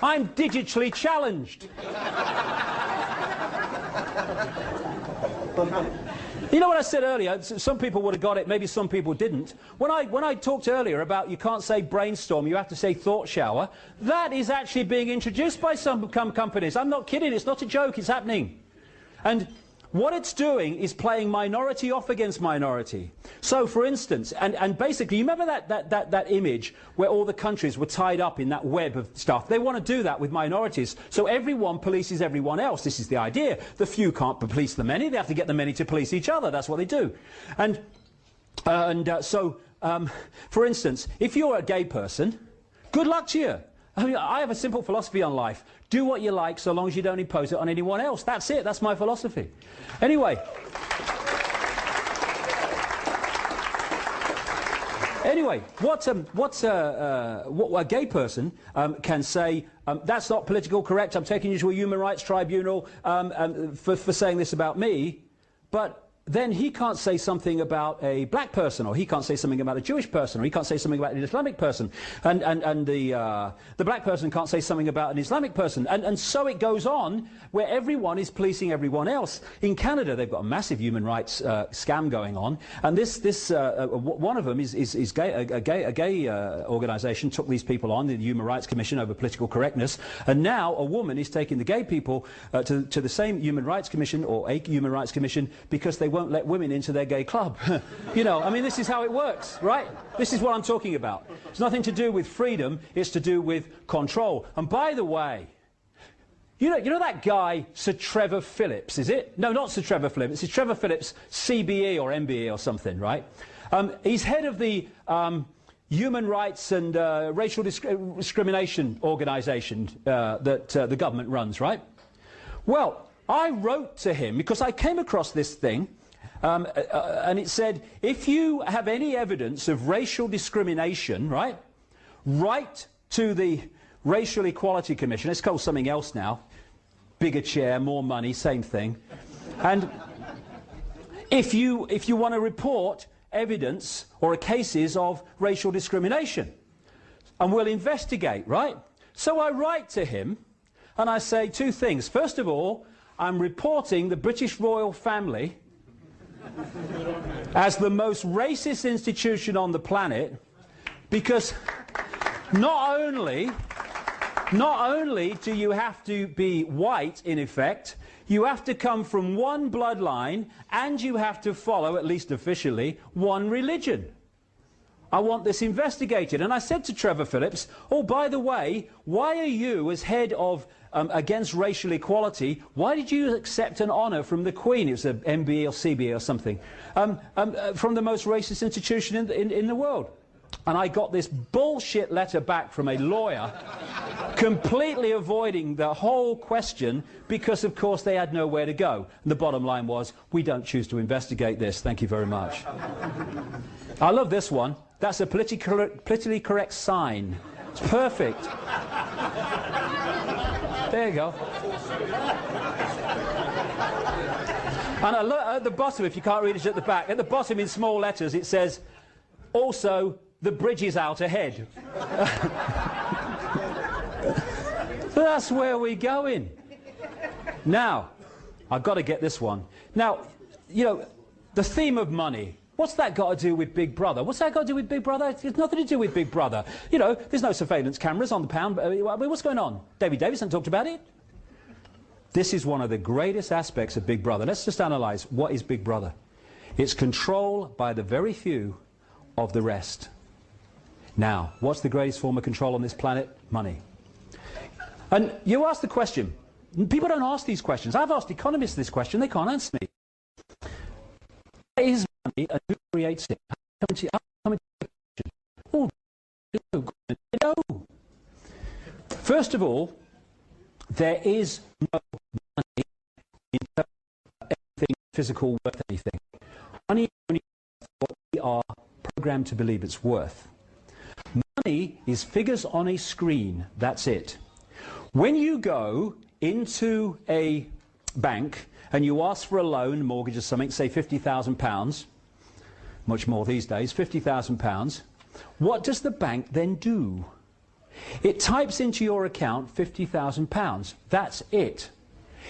I'm digitally challenged. You know what I said earlier? Some people would have got it, maybe some people didn't. When I talked earlier about you can't say brainstorm, you have to say thought shower, that is actually being introduced by some companies. I'm not kidding, it's not a joke, it's happening. And what it's doing is playing minority off against minority. So, for instance, and basically, you remember that image where all the countries were tied up in that web of stuff? They want to do that with minorities. So everyone polices everyone else. This is the idea. The few can't police the many. They have to get the many to police each other. That's what they do. For instance, if you're a gay person, good luck to you. I mean, I have a simple philosophy on life. Do what you like so long as you don't impose it on anyone else. That's it. That's my philosophy. Anyway, what a gay person can say, that's not politically correct, I'm taking you to a human rights tribunal for saying this about me, but then he can't say something about a black person, or he can't say something about a Jewish person, or he can't say something about an Islamic person, and the black person can't say something about an Islamic person, and so it goes on, where everyone is policing everyone else. In Canada, they've got a massive human rights scam going on, and one of them is a gay organisation took these people on, the Human Rights Commission, over political correctness, and now a woman is taking the gay people to the same Human Rights Commission, or a Human Rights Commission, because they won't let women into their gay club. You know, I mean, this is how it works, right? This is what I'm talking about. It's nothing to do with freedom, it's to do with control. And by the way, you know that guy, Sir Trevor Phillips, is it? No, not Sir Trevor Phillips, it's Trevor Phillips, CBE or MBE or something, right? He's head of the Human Rights and Racial Discrimination organisation that the government runs, right? Well, I wrote to him because I came across this thing, and it said, if you have any evidence of racial discrimination, right, write to the Racial Equality Commission. It's called something else now. Bigger chair, more money, same thing. And if you want to report evidence or cases of racial discrimination, and we'll investigate, right? So I write to him, and I say two things. First of all, I'm reporting the British royal family as the most racist institution on the planet, because not only do you have to be white, in effect, you have to come from one bloodline, and you have to follow, at least officially, one religion. I want this investigated. And I said to Trevor Phillips, oh, by the way, why are you, as head of against racial equality, why did you accept an honour from the Queen? It was an MBE or CBE or something, from the most racist institution in the world. And I got this bullshit letter back from a lawyer, completely avoiding the whole question, because of course they had nowhere to go. And the bottom line was, we don't choose to investigate this, thank you very much. I love this one. That's a politically correct sign. It's perfect. There you go. And at the bottom, if you can't read it at the back, at the bottom in small letters it says, also, the bridge is out ahead. That's where we're going. Now, I've got to get this one. Now, you know, the theme of money. What's that got to do with Big Brother? What's that got to do with Big Brother? It's nothing to do with Big Brother. You know, there's no surveillance cameras on the pound. What's going on? David Davison talked about it. This is one of the greatest aspects of Big Brother. Let's just analyse what is Big Brother. It's control by the very few of the rest. Now, what's the greatest form of control on this planet? Money. And you ask the question. People don't ask these questions. I've asked economists this question. They can't answer me. What is money and who creates it? How come into the question? Oh, no. First of all, there is no money in terms of anything physical worth anything. Money is only what we are programmed to believe it's worth. Money is figures on a screen, that's it. When you go into a bank and you ask for a loan, mortgage or something, say £50,000, much more these days, £50,000, what does the bank then do? It types into your account £50,000. That's it.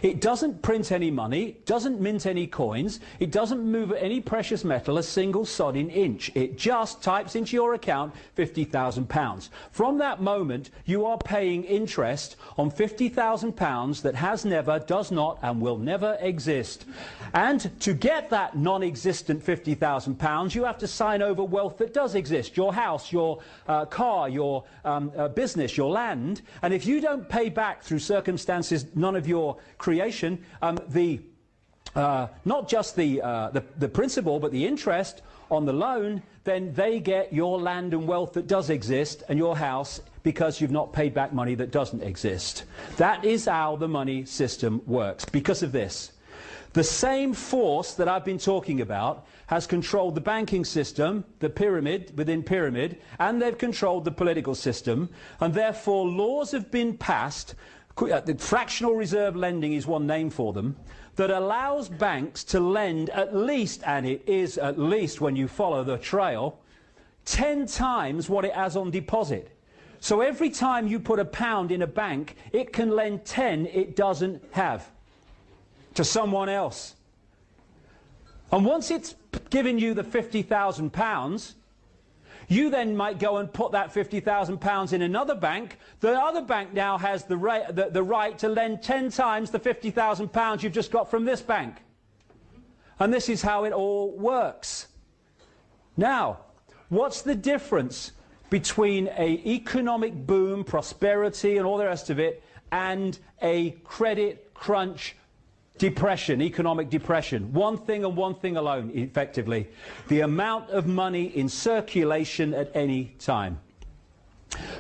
It doesn't print any money, doesn't mint any coins, it doesn't move any precious metal a single sodding inch. It just types into your account £50,000. From that moment, you are paying interest on £50,000 that has never, does not, and will never exist. And to get that non-existent £50,000, you have to sign over wealth that does exist. Your house, your car, your business, your land. And if you don't pay back through circumstances none of your creation, not just the principal but the interest on the loan, then they get your land and wealth that does exist and your house because you've not paid back money that doesn't exist. That is how the money system works. Because of this, the same force that I've been talking about has controlled the banking system, the pyramid within pyramid, and they've controlled the political system, and therefore laws have been passed. The fractional reserve lending is one name for them, that allows banks to lend at least, and it is at least when you follow the trail, 10 times what it has on deposit. So every time you put £1 in a bank, it can lend 10 it doesn't have to someone else. And once it's given you the £50,000, you then might go and put that £50,000 in another bank. The other bank now has the right to lend 10 times the £50,000 you've just got from this bank. And this is how it all works. Now, what's the difference between an economic boom, prosperity and all the rest of it, and a credit crunch, depression, economic depression? One thing and one thing alone, effectively: the amount of money in circulation at any time.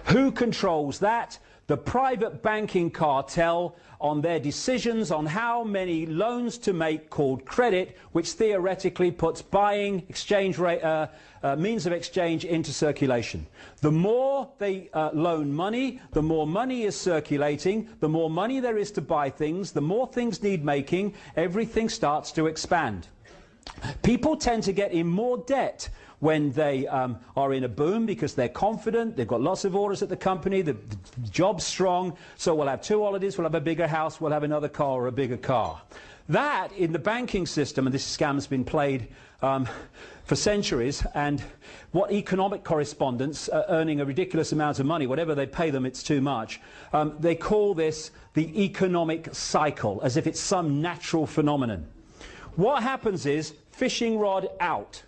Who controls that? The private banking cartel, on their decisions on how many loans to make, called credit, which theoretically puts buying, exchange rate, means of exchange into circulation. The more they loan money, the more money is circulating, the more money there is to buy things, the more things need making, everything starts to expand. People tend to get in more debt when they are in a boom because they're confident, they've got lots of orders at the company, the job's strong, so we'll have 2 holidays, we'll have a bigger house, we'll have another car or a bigger car. That, in the banking system, and this scam's been played for centuries, and what economic correspondents earning a ridiculous amount of money, whatever they pay them, it's too much. They call this the economic cycle, as if it's some natural phenomenon. What happens is, fishing rod out.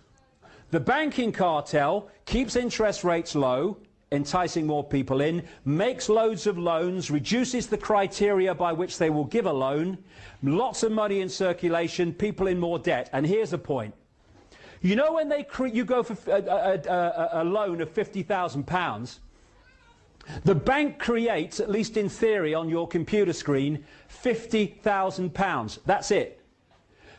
The banking cartel keeps interest rates low, enticing more people in, makes loads of loans, reduces the criteria by which they will give a loan, lots of money in circulation, people in more debt. And here's a point. You know, when you go for a loan of £50,000, the bank creates, at least in theory on your computer screen, £50,000. That's it.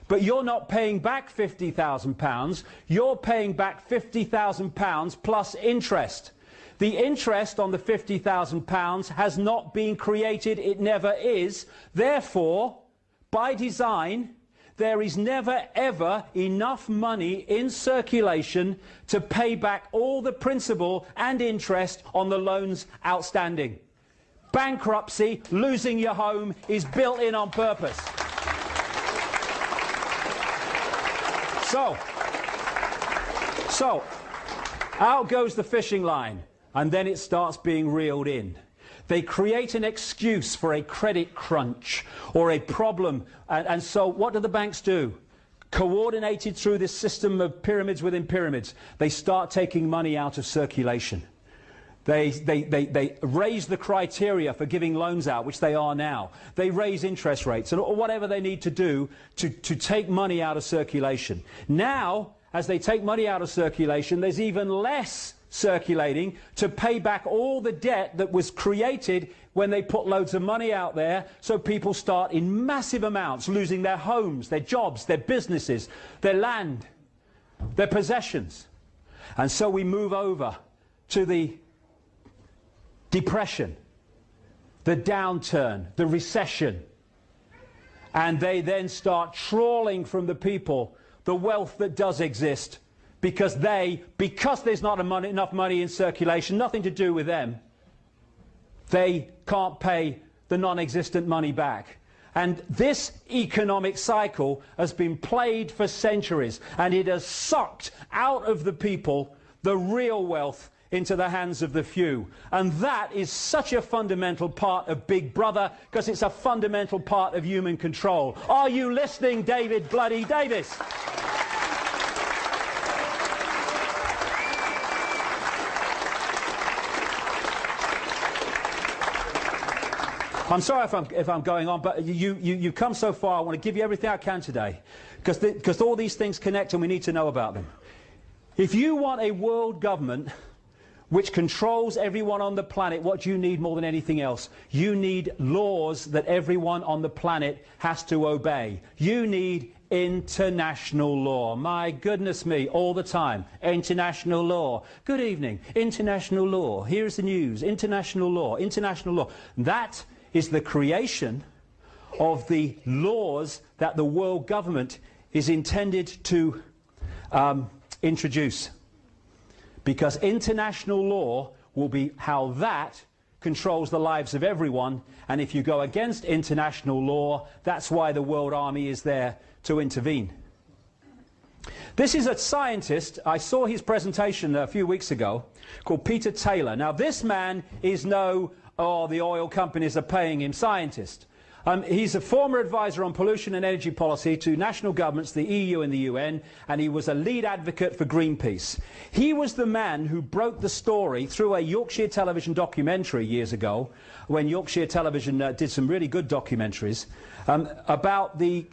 But you're not paying back £50,000, you're paying back £50,000 plus interest. The interest on the £50,000 has not been created, it never is. Therefore, by design, there is never ever enough money in circulation to pay back all the principal and interest on the loans outstanding. Bankruptcy, losing your home, is built in on purpose. So, out goes the fishing line, and then it starts being reeled in. They create an excuse for a credit crunch or a problem, and so what do the banks do? Coordinated through this system of pyramids within pyramids, they start taking money out of circulation. They raise the criteria for giving loans out, which they are now. They raise interest rates, or whatever they need to do to take money out of circulation. Now, as they take money out of circulation, there's even less circulating to pay back all the debt that was created when they put loads of money out there, so people start in massive amounts losing their homes, their jobs, their businesses, their land, their possessions. And so we move over to the depression, the downturn, the recession, and they then start trawling from the people the wealth that does exist, because there's not enough money in circulation, nothing to do with them, they can't pay the non-existent money back. And this economic cycle has been played for centuries, and it has sucked out of the people the real wealth into the hands of the few. And that is such a fundamental part of Big Brother, because it's a fundamental part of human control. Are you listening, David Bloody Davis? I'm sorry if I'm going on, but you've come so far. I want to give you everything I can today, because all these things connect and we need to know about them. If you want a world government which controls everyone on the planet, what do you need more than anything else? You need laws that everyone on the planet has to obey. You need international law. My goodness me, all the time. International law. Good evening. International law. Here's the news. International law. International law. That is the creation of the laws that the world government is intended to introduce. Because international law will be how that controls the lives of everyone, and if you go against international law, that's why the World Army is there to intervene. This is a scientist, I saw his presentation a few weeks ago, called Peter Taylor. Now this man is no, oh, the oil companies are paying him scientist. He's a former advisor on pollution and energy policy to national governments, the EU and the UN, and he was a lead advocate for Greenpeace. He was the man who broke the story through a Yorkshire television documentary years ago, when Yorkshire television did some really good documentaries, about the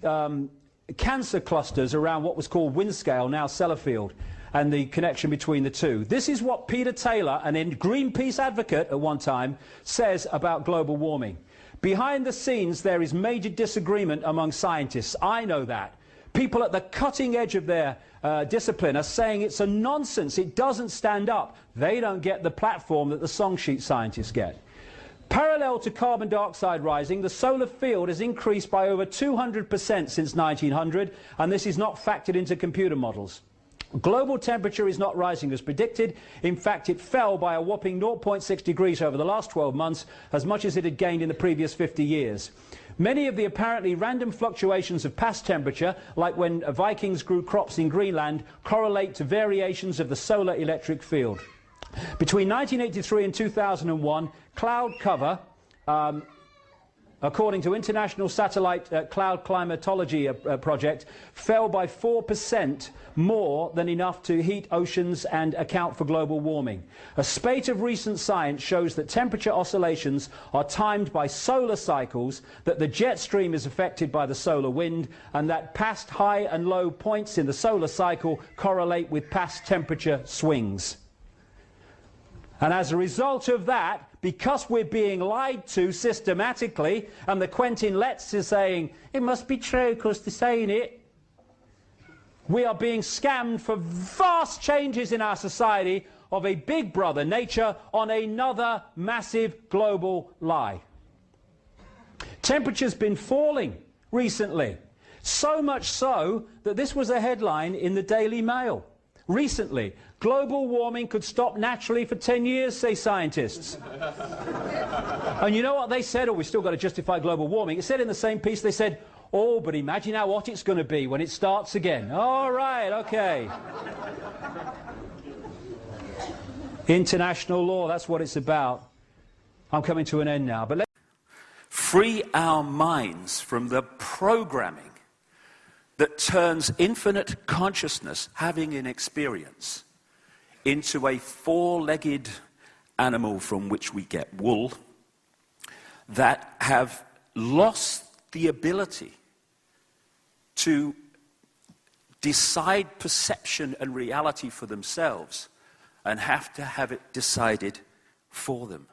cancer clusters around what was called Windscale, now Sellafield, and the connection between the two. This is what Peter Taylor, an Greenpeace advocate at one time, says about global warming. Behind the scenes, there is major disagreement among scientists. I know that. People at the cutting edge of their discipline are saying it's a nonsense. It doesn't stand up. They don't get the platform that the song sheet scientists get. Parallel to carbon dioxide rising, the solar field has increased by over 200% since 1900, and this is not factored into computer models. Global temperature is not rising as predicted. In fact, it fell by a whopping 0.6 degrees over the last 12 months, as much as it had gained in the previous 50 years. Many of the apparently random fluctuations of past temperature, like when Vikings grew crops in Greenland, correlate to variations of the solar electric field. Between 1983 and 2001, cloud cover, according to International Satellite Cloud Climatology Project, fell by 4%, more than enough to heat oceans and account for global warming. A spate of recent science shows that temperature oscillations are timed by solar cycles, that the jet stream is affected by the solar wind, and that past high and low points in the solar cycle correlate with past temperature swings. And as a result of that, because we're being lied to systematically, and the Quentin Letts is saying, it must be true because they're saying it, we are being scammed for vast changes in our society of a big brother nature on another massive global lie. Temperature's been falling recently, so much so that this was a headline in the Daily Mail. Recently, global warming could stop naturally for 10 years, say scientists. And you know what they said? Oh, we've still got to justify global warming. It said in the same piece, they said, oh, but imagine how hot it's going to be when it starts again. All right, okay. International law, that's what it's about. I'm coming to an end now. But let's free our minds from the programming that turns infinite consciousness, having an experience, into a four-legged animal from which we get wool, that have lost the ability to decide perception and reality for themselves, and have to have it decided for them.